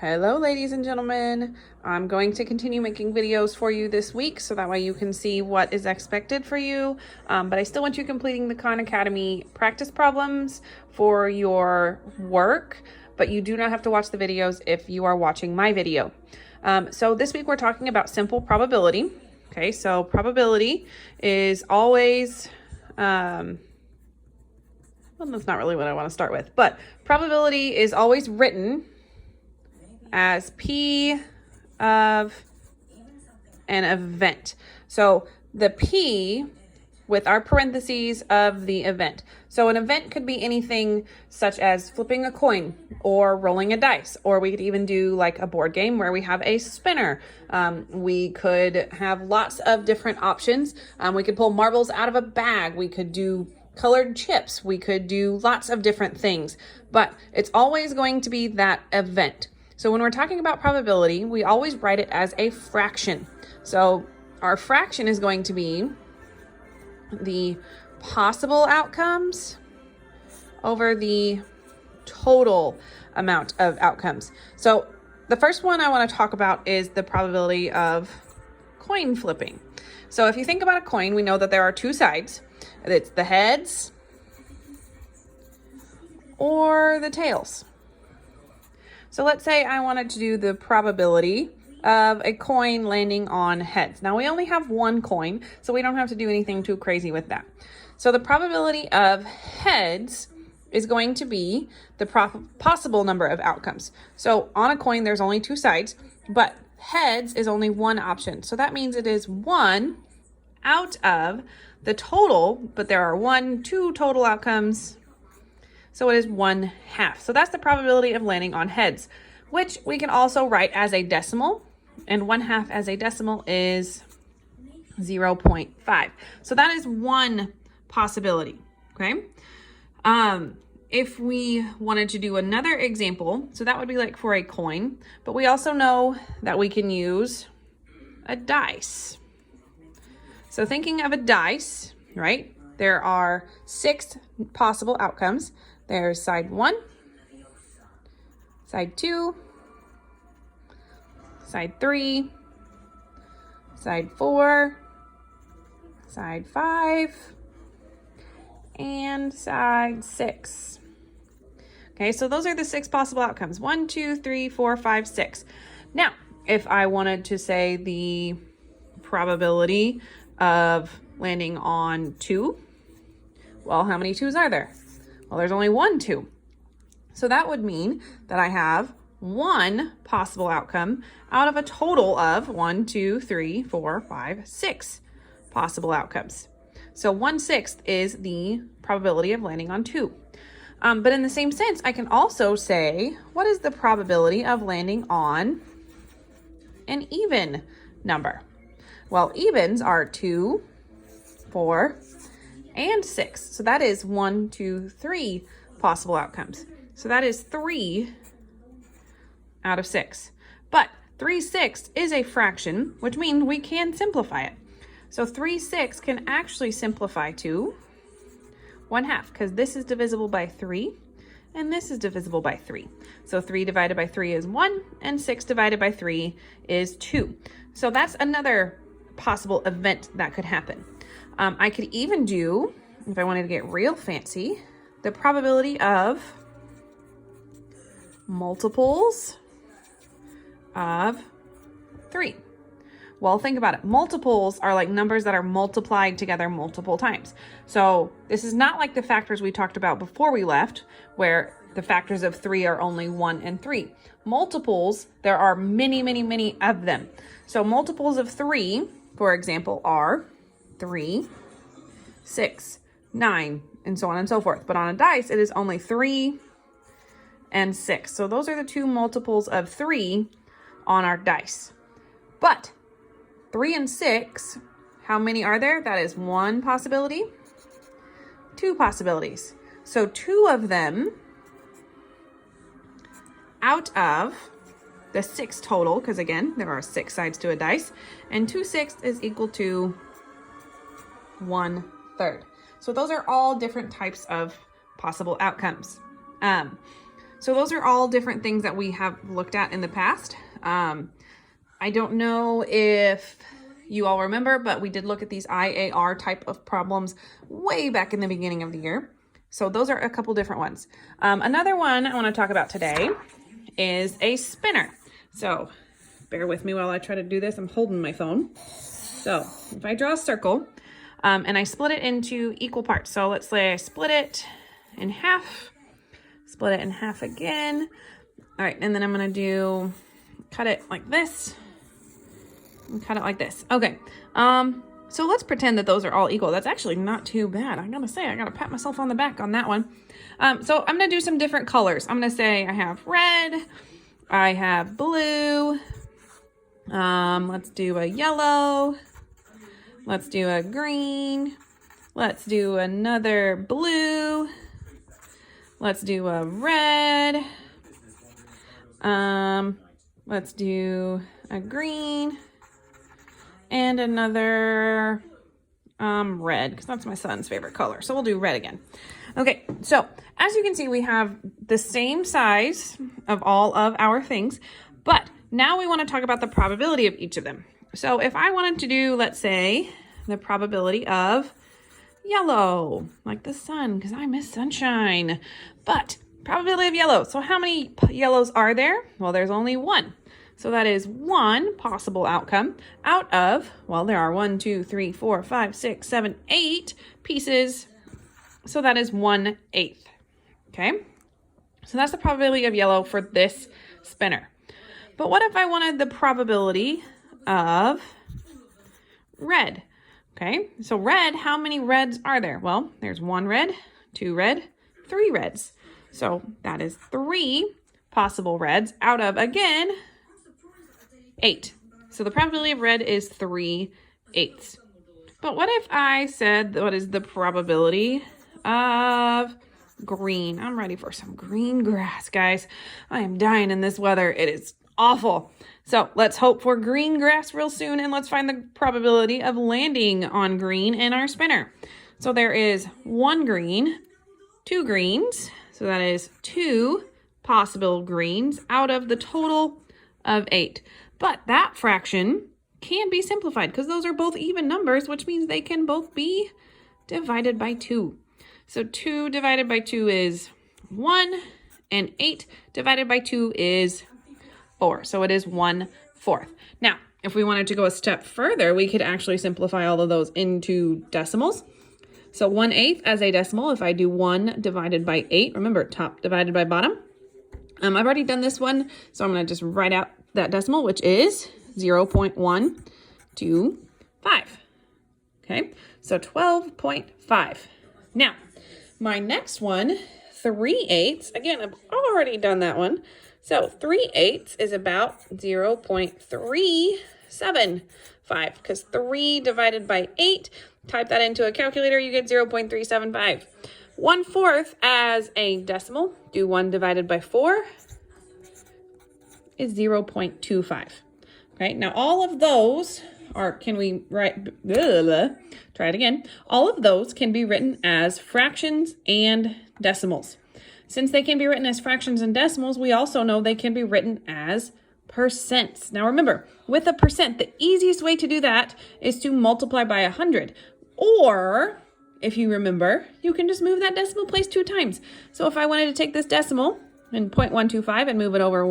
Hello, ladies and gentlemen. I'm going to continue making videos for you this week so that way you can see what is expected for you. But I still want you completing the Khan Academy practice problems for your work, but you do not have to watch the videos if you are watching my video. So this week we're talking about simple probability. Okay, so probability is always, well, that's not really what I want to start with, but probability is always written as P of an event. So the P with our parentheses of the event. So an event could be anything such as flipping a coin or rolling a dice, or we could even do like a board game where we have a spinner. We could have lots of different options. We could pull marbles out of a bag. We could do colored chips. We could do lots of different things, but it's always going to be that event. So when we're talking about probability, we always write it as a fraction. So our fraction is going to be the possible outcomes over the total amount of outcomes. So the first one I want to talk about is the probability of coin flipping. So if you think about a coin, we know that there are two sides. It's the heads or the tails. So let's say I wanted to do the probability of a coin landing on heads. Now we only have one coin, so we don't have to do anything too crazy with that. So the probability of heads is going to be the possible number of outcomes. So on a coin, there's only two sides, but heads is only one option. So that means it is one out of the total, but there are two total outcomes. So it is 1/2. So that's the probability of landing on heads, which we can also write as a decimal. And 1/2 as a decimal is 0.5. So that is one possibility, okay? If we wanted to do another example, so that would be like for a coin, but we also know that we can use a dice. So thinking of a dice, right? There are 6 possible outcomes. There's side 1, side 2, side 3, side 4, side 5, and side 6. Okay, so those are the 6 possible outcomes. 1, 2, 3, 4, 5, 6. Now, if I wanted to say the probability of landing on 2, well, how many 2s are there? Well, there's only one 2. So that would mean that I have one possible outcome out of a total of 1, 2, 3, 4, 5, 6 possible outcomes. So 1/6 is the probability of landing on 2. But in the same sense, I can also say, what is the probability of landing on an even number? Well, evens are 2, 4, and 6. So that is 1, 2, 3 possible outcomes. So that is 3 out of 6. But 3/6 is a fraction, which means we can simplify it. So 3/6 can actually simplify to 1/2, because this is divisible by 3 and this is divisible by 3. So 3 divided by 3 is 1 and 6 divided by 3 is 2. So that's another possible event that could happen. I could even do, if I wanted to get real fancy, the probability of multiples of 3. Well, think about it. Multiples are like numbers that are multiplied together multiple times. So this is not like the factors we talked about before we left, where the factors of 3 are only 1 and 3. Multiples, there are many, many, many of them. So multiples of 3, for example, are 3, 6, 9, and so on and so forth. But on a dice, it is only 3 and 6. So those are the two multiples of 3 on our dice. But 3 and 6, how many are there? That is one possibility, 2 possibilities. So 2 of them out of the 6 total, because again, there are 6 sides to a dice, and 2/6 is equal to 1/3. So those are all different types of possible outcomes. So those are all different things that we have looked at in the past. I don't know if you all remember, but we did look at these IAR type of problems way back in the beginning of the year. So those are a couple different ones. Another one I want to talk about today is a spinner. So bear with me while I try to do this. I'm holding my phone. So if I draw a circle and I split it into equal parts. So let's say I split it in half, split it in half again. All right, and then I'm going to cut it like this. And cut it like this. Okay. So let's pretend that those are all equal. That's actually not too bad. I gotta say, I gotta pat myself on the back on that one. So I'm gonna do some different colors. I'm gonna say I have red, I have blue, let's do a yellow, let's do a green, let's do another blue, let's do a red, let's do a green, and another red, because that's my son's favorite color. So we'll do red again. Okay, so as you can see, we have the same size of all of our things, but now we want to talk about the probability of each of them. So if I wanted to do, let's say, the probability of yellow, like the sun, because I miss sunshine, but probability of yellow. So how many yellows are there? Well, there's only one. So that is one possible outcome out of, well, there are 1, 2, 3, 4, 5, 6, 7, 8 pieces. So that is 1/8. Okay. So that's the probability of yellow for this spinner. But what if I wanted the probability of red? Okay. So red, how many reds are there? Well, there's 1 red, 2 red, 3 reds. So that is 3 possible reds out of, again, 8. So the probability of red is 3/8. But what if I said, what is the probability of green? I'm ready for some green grass, guys. I am dying in this weather. It is awful. So let's hope for green grass real soon, and let's find the probability of landing on green in our spinner. So there is 1 green, 2 greens. So that is 2 possible greens out of the total of 8. But that fraction can be simplified because those are both even numbers, which means they can both be divided by 2. So 2 divided by 2 is 1, and 8 divided by 2 is 4. So it is 1/4. Now, if we wanted to go a step further, we could actually simplify all of those into decimals. So 1/8 as a decimal, if I do 1 divided by 8, remember top divided by bottom. I've already done this one, so I'm going to just write out that decimal, which is 0.125. Okay, so 12.5. Now, my next one, 3/8, again, I've already done that one. So 3/8 is about 0.375, because 3 divided by 8, type that into a calculator, you get 0.375. 1/4 as a decimal, do 1 divided by 4 is 0.25. Okay, now all of those are, can we write, try it again. All of those can be written as fractions and decimals. Since they can be written as fractions and decimals, we also know they can be written as percents. Now remember, with a percent, the easiest way to do that is to multiply by 100. Or, if you remember, you can just move that decimal place 2 times. So if I wanted to take this decimal and 0.125 and move it over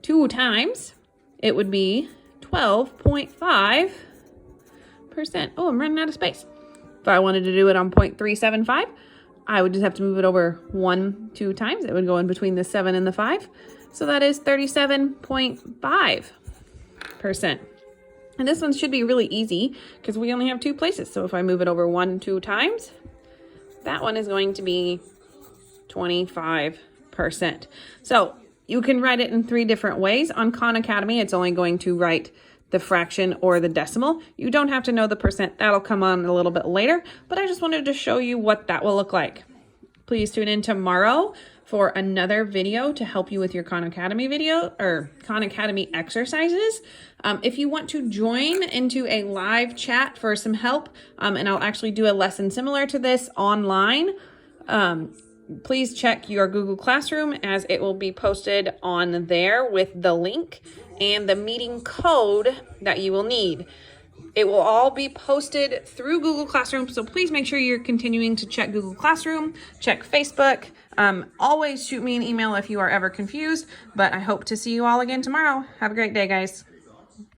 2 times, it would be 12.5%. Oh, I'm running out of space. If I wanted to do it on 0.375, I would just have to move it over 2 times. It would go in between the 7 and the 5. So that is 37.5%. And this one should be really easy because we only have 2 places. So if I move it over 2 times, that one is going to be 25%. So you can write it in 3 different ways. On Khan Academy, it's only going to write the fraction or the decimal. You don't have to know the percent. That'll come on a little bit later, but I just wanted to show you what that will look like. Please tune in tomorrow for another video to help you with your Khan Academy video or Khan Academy exercises. If you want to join into a live chat for some help, and I'll actually do a lesson similar to this online, please check your Google Classroom, as it will be posted on there with the link and the meeting code that you will need. It will all be posted through Google Classroom, so please make sure you're continuing to check Google Classroom, check Facebook. Always shoot me an email if you are ever confused, but I hope to see you all again tomorrow. Have a great day, guys.